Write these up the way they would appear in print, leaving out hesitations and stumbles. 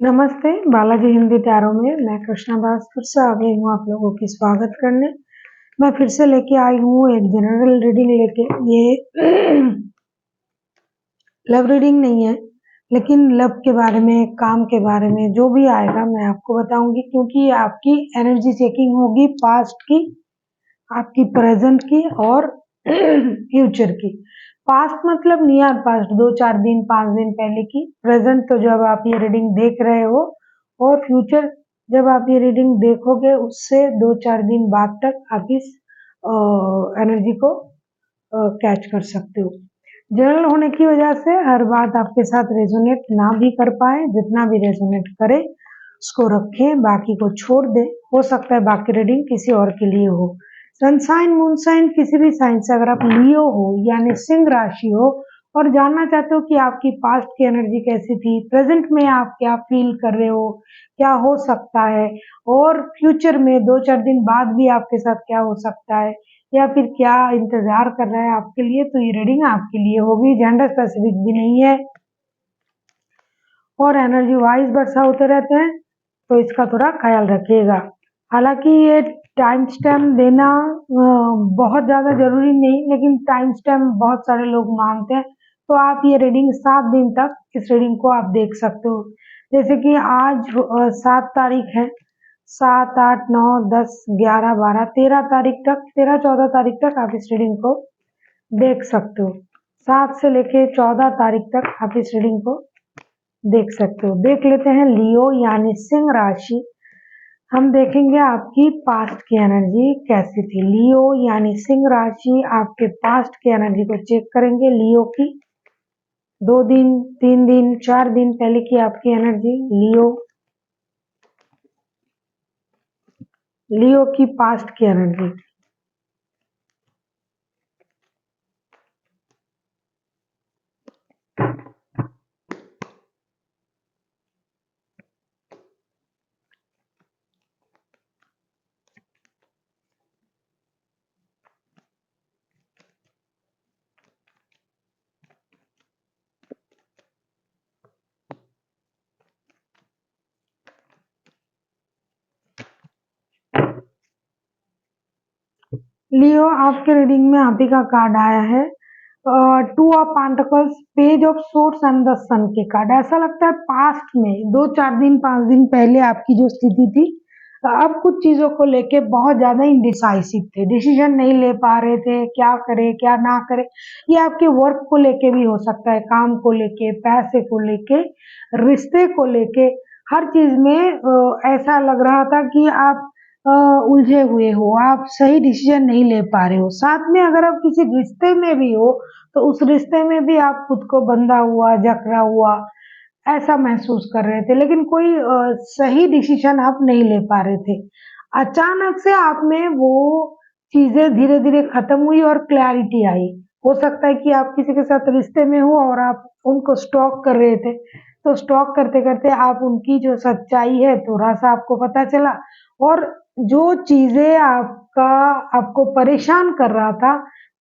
नमस्ते, बालाजी हिंदी टैरो में मैं कृष्णा दास फिर से आ गई हूँ आप लोगों की स्वागत करने। मैं फिर से लेके आई हूँ एक जनरल रीडिंग लेके। ये लव रीडिंग नहीं है, लेकिन लव के बारे में, काम के बारे में जो भी आएगा मैं आपको बताऊंगी, क्योंकि आपकी एनर्जी चेकिंग होगी पास्ट की, आपकी प्रेजेंट की और फ्यूचर की। पास्ट मतलब नियर पास्ट, 2-4 दिन 5 दिन पहले की। प्रेजेंट तो जब आप ये रीडिंग देख रहे हो, और फ्यूचर जब आप ये रीडिंग देखोगे उससे 2-4 दिन बाद तक आप इस एनर्जी को कैच कर सकते हो। जनरल होने की वजह से हर बात आपके साथ रेजोनेट ना भी कर पाए, जितना भी रेजोनेट करे उसको रखें, बाकी को छोड़ दें। हो सकता है बाकी रीडिंग किसी और के लिए हो। सनसाइन मूनसाइन किसी भी साइन से अगर आप लियो हो यानी सिंह राशि हो और जानना चाहते हो कि आपकी पास्ट की एनर्जी कैसी थी, प्रेजेंट में आप क्या फील कर रहे हो, क्या हो सकता है, और फ्यूचर में 2-4 दिन बाद भी आपके साथ क्या हो सकता है, या फिर क्या इंतजार कर रहा है आपके लिए, तो ये रीडिंग आपके लिए होगी। जेंडर स्पेसिफिक भी नहीं है और एनर्जी वाइज वर्षा होते रहते हैं, तो इसका थोड़ा ख्याल रखिएगा। हालांकि ये टाइम स्टैम्प देना बहुत ज़्यादा जरूरी नहीं, लेकिन टाइम स्टैम्प बहुत सारे लोग मांगते हैं, तो आप ये रीडिंग 7 दिन तक इस रीडिंग को आप देख सकते हो। जैसे कि आज 7 तारीख है, 7, 8, 9, 10, 11, 12, 13 तारीख तक, 13-14 तारीख तक आप इस रीडिंग को देख सकते हो। 7 से लेके 14 तारीख तक आप इस रीडिंग को देख सकते हो। देख लेते हैं लियो यानी सिंह राशि। हम देखेंगे आपकी पास्ट की एनर्जी कैसी थी। लियो यानी सिंह राशि, आपके पास्ट की एनर्जी को चेक करेंगे लियो की। 2 दिन 3 दिन 4 दिन पहले की आपकी एनर्जी, लियो की पास्ट की एनर्जी। लियो, आपके रीडिंग में आप ही का कार्ड आया है, 2 of pentacles, page of swords and the sun के कार्ड। ऐसा लगता है पास्ट में 2-4 दिन 5 दिन पहले आपकी जो स्थिति थी, अब कुछ चीजों को लेके बहुत ज्यादा इंडिसाइसिव थे, डिसीजन नहीं ले पा रहे थे, क्या करे क्या ना करे। ये आपके वर्क को लेके भी हो सकता है, काम को लेके, पैसे को लेके, रिश्ते को लेके, हर चीज में ऐसा लग रहा था कि आप उलझे हुए हो, आप सही डिसीजन नहीं ले पा रहे हो। साथ में अगर आप किसी रिश्ते में भी हो, तो उस रिश्ते में भी आप खुद को बंधा हुआ, जकड़ा हुआ ऐसा महसूस कर रहे थे, लेकिन कोई सही डिसीजन आप नहीं ले पा रहे थे। अचानक से आप में वो चीजें धीरे धीरे खत्म हुई और क्लैरिटी आई। हो सकता है कि आप किसी के साथ रिश्ते में हो और आप उनको स्टॉक कर रहे थे, तो स्टॉक करते करते आप उनकी जो सच्चाई है थोड़ा सा आपको पता चला, और जो चीजें आपको परेशान कर रहा था,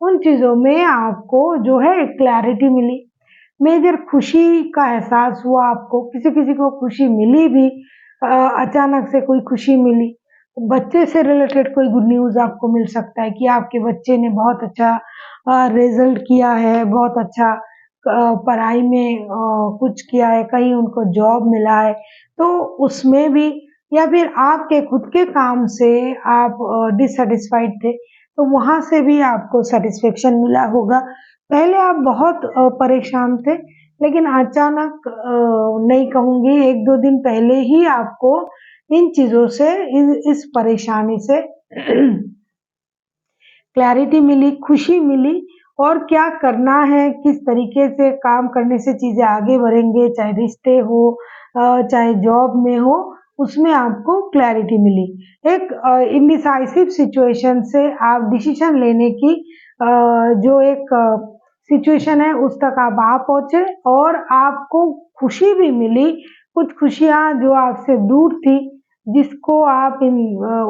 उन चीजों में आपको जो है क्लैरिटी मिली। मेजर खुशी का एहसास हुआ आपको, किसी किसी को खुशी मिली भी, अचानक से कोई खुशी मिली। बच्चे से रिलेटेड कोई गुड न्यूज़ आपको मिल सकता है कि आपके बच्चे ने बहुत अच्छा रिजल्ट किया है, बहुत अच्छा पढ़ाई में कुछ किया है, कहीं उनको जॉब मिला है, तो उसमें भी, या फिर आपके खुद के काम से आप डिससैटिस्फाइड थे, तो वहाँ से भी आपको सैटिस्फैक्शन मिला होगा। पहले आप बहुत परेशान थे, लेकिन अचानक नहीं कहूँगी, 1-2 दिन पहले ही आपको इन चीज़ों से, इस परेशानी से क्लैरिटी मिली, खुशी मिली, और क्या करना है, किस तरीके से काम करने से चीज़ें आगे बढ़ेंगे, चाहे रिश्ते हो, चाहे जॉब में हो, उसमें आपको क्लैरिटी मिली। एक इंडिसाइसिव सिचुएशन से आप डिसीजन लेने की जो एक सिचुएशन है उस तक आप आ पहुँचे, और आपको खुशी भी मिली। कुछ खुशियाँ जो आपसे दूर थी, जिसको आप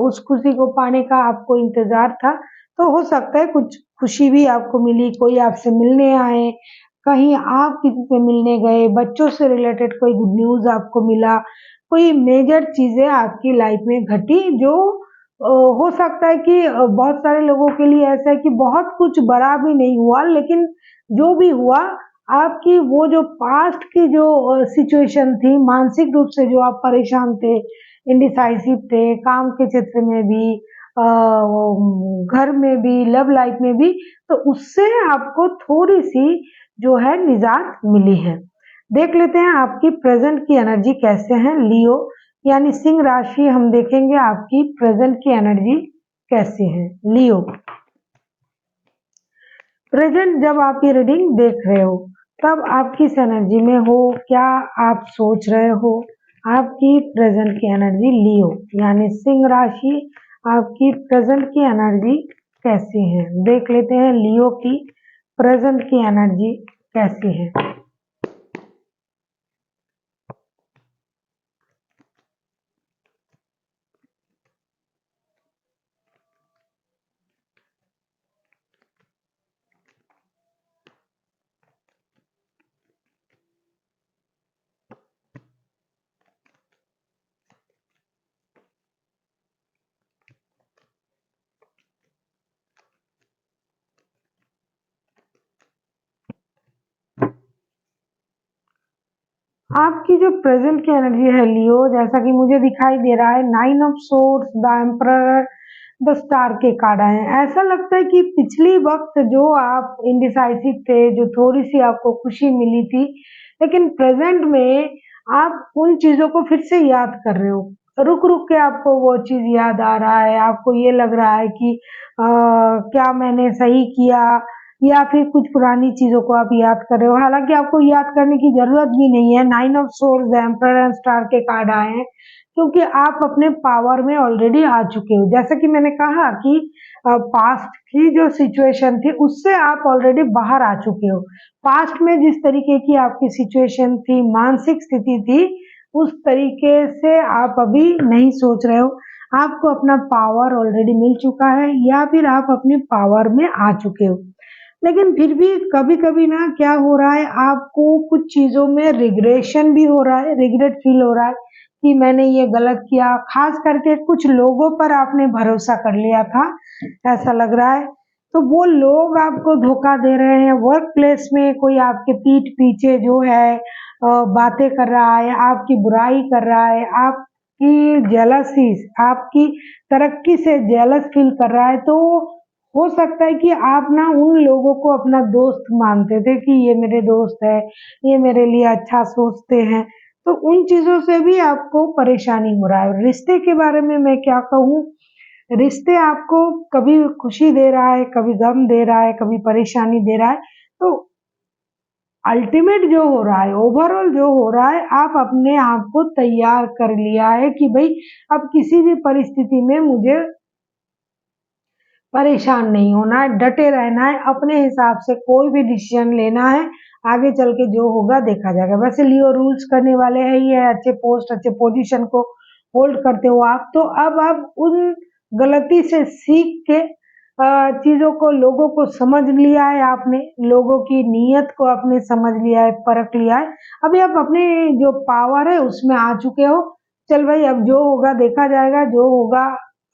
उस खुशी को पाने का आपको इंतज़ार था, तो हो सकता है कुछ खुशी भी आपको मिली, कोई आपसे मिलने आए, कहीं आप किसी से मिलने गए, बच्चों से रिलेटेड कोई गुड न्यूज़ आपको मिला, कोई मेजर चीज़ें आपकी लाइफ में घटी जो हो सकता है कि बहुत सारे लोगों के लिए ऐसा है कि बहुत कुछ बड़ा भी नहीं हुआ, लेकिन जो भी हुआ आपकी वो जो पास्ट की जो सिचुएशन थी, मानसिक रूप से जो आप परेशान थे, इंडिसाइसिव थे, काम के क्षेत्र में भी, घर में भी, लव लाइफ में भी, तो उससे आपको थोड़ी-सी जो है निजात मिली है। देख लेते हैं आपकी प्रेजेंट की एनर्जी कैसे है लियो, यानी सिंह राशि हम देखेंगे आपकी प्रेजेंट की एनर्जी कैसी है लियो। प्रेजेंट जब आप ये रीडिंग देख रहे हो तब आप किस एनर्जी में हो, क्या आप सोच रहे हो, आपकी प्रेजेंट की एनर्जी लियो यानी सिंह राशि, आपकी प्रेजेंट की एनर्जी कैसी है देख लेते हैं लियो की प्रेजेंट की एनर्जी कैसी है। आपकी जो प्रेजेंट की एनर्जी है लियो, जैसा कि मुझे दिखाई दे रहा है, 9 of swords, the emperor, the star के कार्ड आए हैं। ऐसा लगता है कि पिछली वक्त जो आप इंडिसाइसिव थे, जो थोड़ी सी आपको खुशी मिली थी, लेकिन प्रेजेंट में आप उन चीजों को फिर से याद कर रहे हो। रुक रुक के आपको वो चीज याद आ रहा है, आपको ये लग रहा है कि क्या मैंने सही किया, या फिर कुछ पुरानी चीजों को आप याद कर रहे हो। हालांकि आपको याद करने की जरूरत भी नहीं है। 9 of swords, emperor and star के कार्ड आए हैं, क्योंकि आप अपने पावर में ऑलरेडी आ चुके हो। जैसा कि मैंने कहा कि पास्ट की जो सिचुएशन थी उससे आप ऑलरेडी बाहर आ चुके हो। पास्ट में जिस तरीके की आपकी सिचुएशन थी, मानसिक स्थिति थी, उस तरीके से आप अभी नहीं सोच रहे हो। आपको अपना पावर ऑलरेडी मिल चुका है, या फिर आप अपने पावर में आ चुके हो। लेकिन फिर भी कभी-कभी ना क्या हो रहा है, आपको कुछ चीज़ों में रिग्रेशन भी हो रहा है, रिग्रेट फील हो रहा है कि मैंने ये गलत किया। खास करके कुछ लोगों पर आपने भरोसा कर लिया था, ऐसा लग रहा है। तो वो लोग आपको धोखा दे रहे हैं, वर्क प्लेस में कोई आपके पीठ पीछे जो है बातें कर रहा है, आपकी बुराई कर रहा है, आपकी जेलसी, आपकी तरक्की से जेलस फील कर रहा है। तो हो सकता है कि आप ना उन लोगों को अपना दोस्त मानते थे कि ये मेरे दोस्त है, ये मेरे लिए अच्छा सोचते हैं, तो उन चीज़ों से भी आपको परेशानी हो रहा है। रिश्ते के बारे में मैं क्या कहूँ, रिश्ते आपको कभी खुशी दे रहा है, कभी गम दे रहा है, कभी परेशानी दे रहा है। तो अल्टीमेट जो हो रहा है, ओवरऑल जो हो रहा है, आप अपने आप को तैयार कर लिया है कि भई अब किसी भी परिस्थिति में मुझे परेशान नहीं होना है, डटे रहना है, अपने हिसाब से कोई भी डिसीजन लेना है, आगे चल के जो होगा देखा जाएगा। वैसे लियो रूल्स करने वाले हैं, ये अच्छे पोस्ट, अच्छे पोजीशन को होल्ड करते हो आप, तो अब आप उन गलती से सीख के चीज़ों को, लोगों को समझ लिया है आपने, लोगों की नीयत को आपने समझ लिया है, परख लिया है। अभी आप अपने जो पावर है उसमें आ चुके हो। चल भाई अब जो होगा देखा जाएगा, जो होगा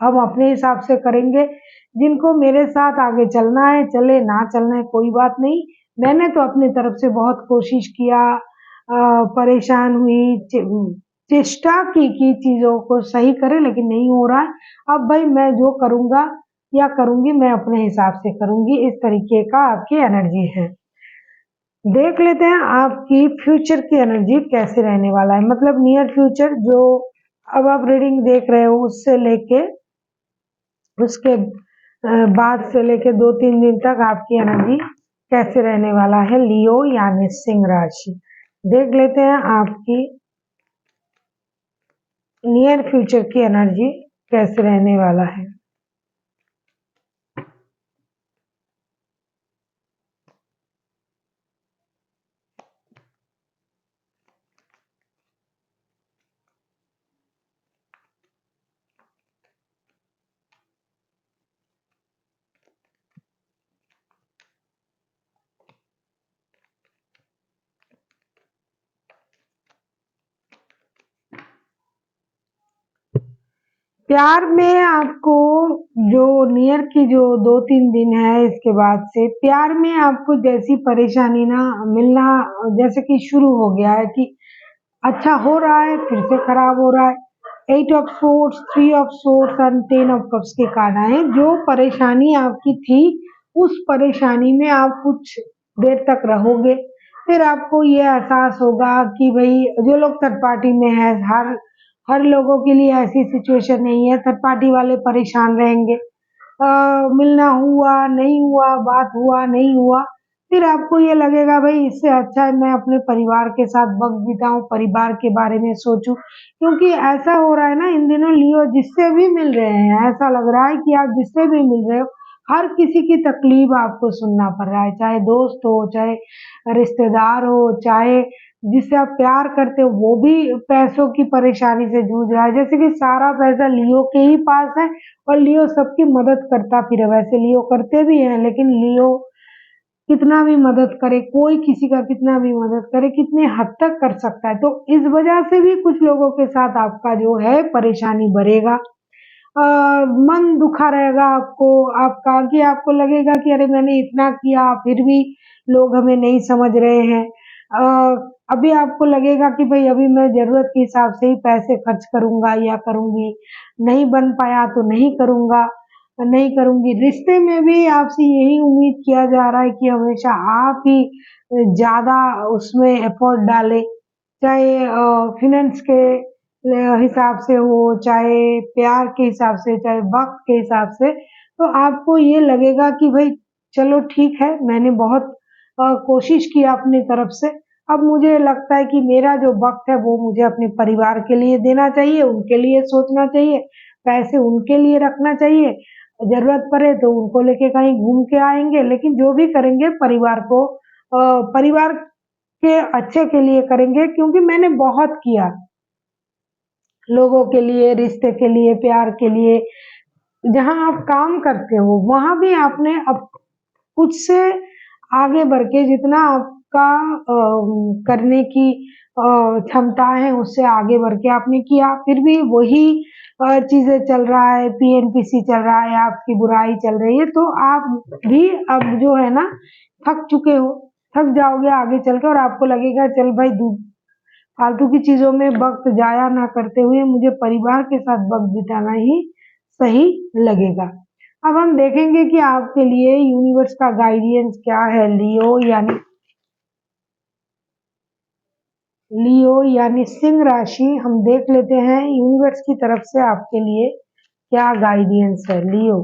हम अपने हिसाब से करेंगे। जिनको मेरे साथ आगे चलना है चले, ना चलना है कोई बात नहीं। मैंने तो अपनी तरफ से बहुत कोशिश किया, परेशान हुई, चेष्टा की कि चीज़ों को सही करें, लेकिन नहीं हो रहा है। अब भाई मैं जो करूँगा या करूँगी, मैं अपने हिसाब से करूँगी, इस तरीके का आपकी एनर्जी है। देख लेते हैं आपकी फ्यूचर की एनर्जी कैसे रहने वाला है, मतलब नियर फ्यूचर जो अब आप रीडिंग देख रहे हो उससे लेके उसके बाद से लेके 2-3 दिन तक आपकी एनर्जी कैसे रहने वाला है लियो यानी सिंह राशि। देख लेते हैं आपकी नियर फ्यूचर की एनर्जी कैसे रहने वाला है। प्यार में आपको जो नियर की जो 2-3 दिन है इसके बाद से प्यार में आपको जैसी परेशानी ना मिलना जैसे कि शुरू हो गया है कि अच्छा हो रहा है फिर से खराब हो रहा है। 8 of swords, 3 of swords and 10 of cups के कार्ड आए। जो परेशानी आपकी थी उस परेशानी में आप कुछ देर तक रहोगे, फिर आपको ये एहसास होगा कि भाई जो लोग थर्ड पार्टी में है, हर लोगों के लिए ऐसी सिचुएशन नहीं है, थर्ड पार्टी वाले परेशान रहेंगे। मिलना हुआ नहीं हुआ, बात हुआ नहीं हुआ, फिर आपको ये लगेगा भाई इससे अच्छा है मैं अपने परिवार के साथ वक्त बिताऊं, परिवार के बारे में सोचूं। क्योंकि ऐसा हो रहा है ना इन दिनों लियो जिससे भी मिल रहे हैं ऐसा लग रहा है कि आप जिससे भी मिल रहे हो हर किसी की तकलीफ आपको सुनना पड़ रहा है, चाहे दोस्त हो, चाहे रिश्तेदार हो, चाहे जिससे आप प्यार करते हो वो भी पैसों की परेशानी से जूझ रहा है। जैसे कि सारा पैसा लियो के ही पास है और लियो सबकी मदद करता फिर वैसे लियो करते भी हैं, लेकिन लियो कितना भी मदद करे, कोई किसी का कितना भी मदद करे, कितने हद तक कर सकता है। तो इस वजह से भी कुछ लोगों के साथ आपका जो है परेशानी बढ़ेगा। मन दुखा रहेगा आपका कि आपको लगेगा कि अरे मैंने इतना किया फिर भी लोग हमें नहीं समझ रहे हैं। अभी आपको लगेगा कि भाई अभी मैं जरूरत के हिसाब से ही पैसे खर्च करूंगा या करूंगी, नहीं बन पाया तो नहीं करूंगी। रिश्ते में भी आपसे यही उम्मीद किया जा रहा है कि हमेशा आप ही ज्यादा उसमें एफर्ट डालें, चाहे फाइनेंस के हिसाब से हो, चाहे प्यार के हिसाब से, चाहे वक्त के हिसाब से। तो आपको ये लगेगा कि भाई चलो ठीक है मैंने बहुत कोशिश की अपनी तरफ से, अब मुझे लगता है कि मेरा जो वक्त है वो मुझे अपने परिवार के लिए देना चाहिए, उनके लिए सोचना चाहिए, पैसे उनके लिए रखना चाहिए, जरूरत पड़े तो उनको लेके कहीं घूम के आएंगे, लेकिन जो भी करेंगे परिवार के अच्छे के लिए करेंगे क्योंकि मैंने बहुत किया लोगों के लिए, रिश्ते के लिए, प्यार के लिए। जहाँ आप काम करते हो वहां भी आपने अब खुद से आगे बढ़ के जितना आपका करने की क्षमता है उससे आगे बढ़ के आपने किया, फिर भी वही चीजें चल रहा है, पीएनपीसी चल रहा है, आपकी बुराई चल रही है, तो आप भी अब जो है ना थक चुके हो, थक जाओगे आगे चल के और आपको लगेगा चल भाई फालतू की चीजों में वक्त जाया ना करते हुए मुझे परिवार के साथ वक्त बिताना ही सही लगेगा। अब हम देखेंगे कि आपके लिए यूनिवर्स का गाइडेंस क्या है लियो यानी सिंह राशि। हम देख लेते हैं यूनिवर्स की तरफ से आपके लिए क्या गाइडेंस है लियो।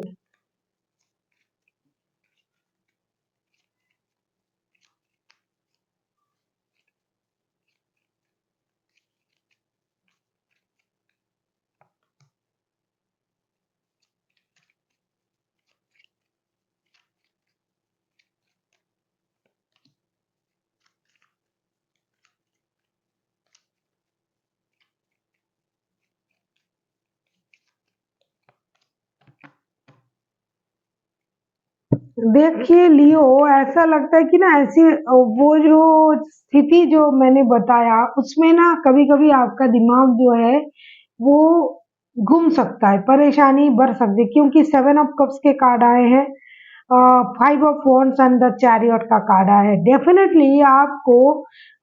देखिए लियो, ऐसा लगता है कि ना ऐसी वो जो स्थिति जो मैंने बताया उसमें ना कभी कभी आपका दिमाग जो है वो घूम सकता है, परेशानी बढ़ सकती है क्योंकि 7 ऑफ कप्स के कार्ड आए हैं, 5 of wands and the chariot का कार्ड आया है। डेफिनेटली आपको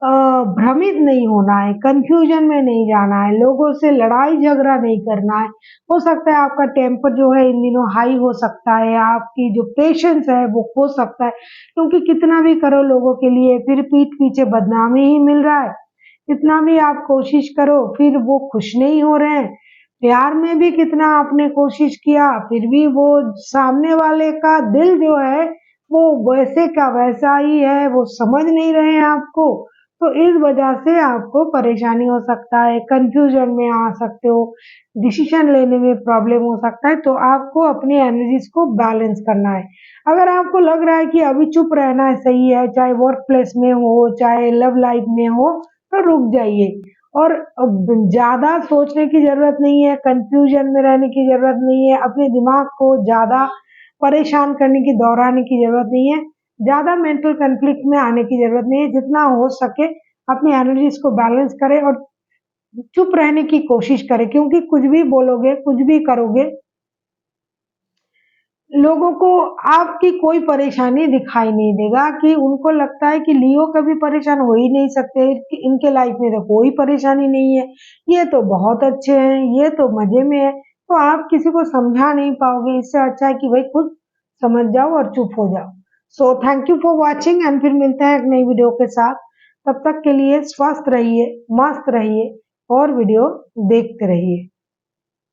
भ्रमित नहीं होना है, कंफ्यूजन में नहीं जाना है, लोगों से लड़ाई झगड़ा नहीं करना है। हो सकता है आपका टेम्पर जो है इन दिनों हाई हो सकता है, आपकी जो पेशेंस है वो खो सकता है क्योंकि कितना भी करो लोगों के लिए फिर पीठ पीछे बदनामी ही मिल रहा है। कितना भी आप कोशिश करो फिर वो खुश नहीं हो रहे हैं। प्यार में भी कितना आपने कोशिश किया फिर भी वो सामने वाले का दिल जो है वो वैसे का वैसा ही है, वो समझ नहीं रहे हैं आपको। तो इस वजह से आपको परेशानी हो सकता है, कंफ्यूजन में आ सकते हो, डिसीजन लेने में प्रॉब्लम हो सकता है। तो आपको अपनी एनर्जीज को बैलेंस करना है। अगर आपको लग रहा है कि अभी चुप रहना है सही है, चाहे वर्क प्लेस में हो चाहे लव लाइफ में हो, तो रुक जाइए और ज्यादा सोचने की जरूरत नहीं है, कंफ्यूजन में रहने की जरूरत नहीं है, अपने दिमाग को ज्यादा परेशान करने की दौड़ाने की जरूरत नहीं है, ज्यादा मेंटल कन्फ्लिक्ट में आने की जरूरत नहीं है। जितना हो सके अपनी एनर्जीज को बैलेंस करें और चुप रहने की कोशिश करें, क्योंकि कुछ भी बोलोगे, कुछ भी करोगे, लोगों को आपकी कोई परेशानी दिखाई नहीं देगा, कि उनको लगता है कि लियो कभी परेशान हो ही नहीं सकते, कि इनके लाइफ में तो कोई परेशानी नहीं है, ये तो बहुत अच्छे हैं, ये तो मजे में है। तो आप किसी को समझा नहीं पाओगे। इससे अच्छा है कि भाई खुद समझ जाओ और चुप हो जाओ। So thank you for watching, and फिर मिलते हैं एक नई वीडियो के साथ। तब तक के लिए स्वस्थ रहिए, मस्त रहिए और वीडियो देखते रहिए।